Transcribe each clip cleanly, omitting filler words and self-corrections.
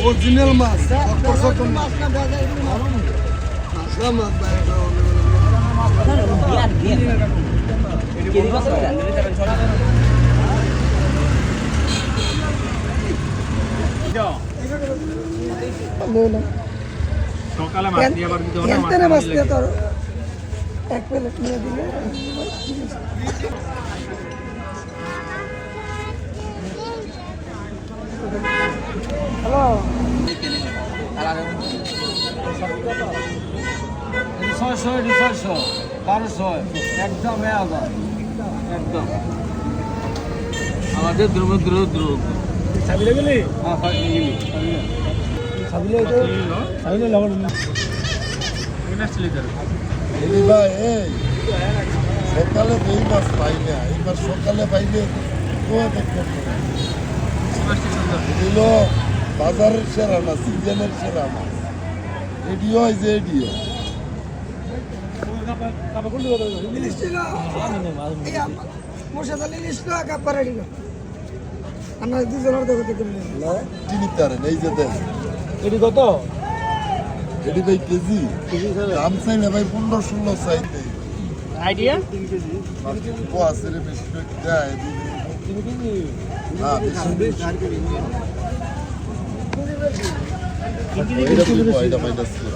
Original মাছ সকালে মাছ দিয়ে আবার দিতে হবে এক প্লেট নিয়ে দিলে হ্যালো 600 1200 একদম একদম আমাদের দ্রুব সাবিলে গেলি সাবিলে লবণ লিটার ভাই এই সকালে এই মাছ পাই না এইবার সকালে পাইলে দিল বাজারের সেরা না সিজনের সেরা মাছ এডিও যে এডিও আমরা দুজনের দেখতে চিনি তারেন এই যে দেন এটি কত এটি ভাই কেজি দাম চাই না ভাই 15-16 চাইতে আইডিয়া ও আছে রে বেশি দেয় হ্যাঁ এটা মাইনাস করে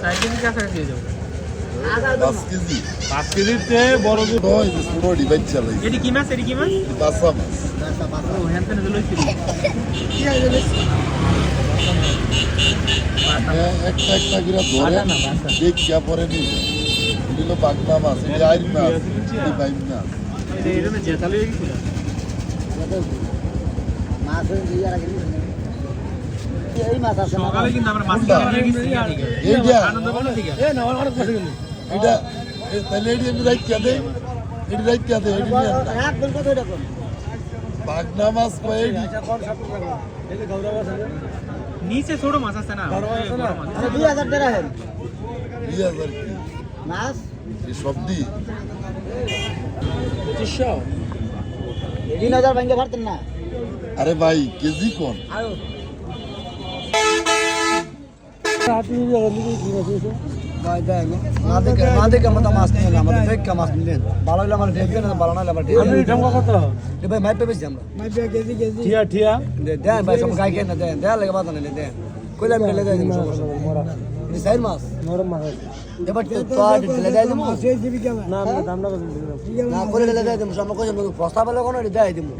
5 কেজিতে বড় হয় যে পুরো ডিভাইড চালাই এটি কি মাছ বাসা মাছ ও হ্যান্ডেল লইছি একটা করে ধরে দেখিয়া পরে নি দিল বাগনা মাছ এটা আইর মাছ এটা বাইম না এটা না জেতালে গেছিল মাছ দিয়ে রাখি এই মাছ আছে সকালে কিন্তু আমরা মাছ কিনে গেছি এইটা আনন্দ বলো ঠিক আছে না অনেক বসে গেল এটা তাহলে এটি আমি রাইখা দেই এটি রাইখা দেই এটি নিয়ে রাত কোন কত এরকম বাগনা মাছ পাই এটি এই যে গৌরব আছে নিচে ছোট মাছ আছে না বড় মাছ আছে না? 2000 টাকা হেন 2000 কি মাছ এই সব দি 2500 3000 ভাঙে পারতেন না আরে ভাই কেজি কোন না দেখে আমরা মাছ নিয়ে আমাদের দেখে মাছ নিলেন ভালো হলে আমার ঢেকে না ভালো না হলে আমার আমি ঠমকা কত ঢেকে ভাই মাইপে বেশি আমরা কেজি ঠিয়া দেন ভাই সব গাই খেয়ে না দেন দেন লাগে বাতা নিলে দেন কইলাম ঢেলে দেয় এটা সাইড মাছ নরম মাছ এবার তো ঢেলে দেয় দিমু না আমি দাম না না করে ঢেলে দেয় দিমু আমরা কইলাম প্রস্তাব হলে কোনো দেয় দিমু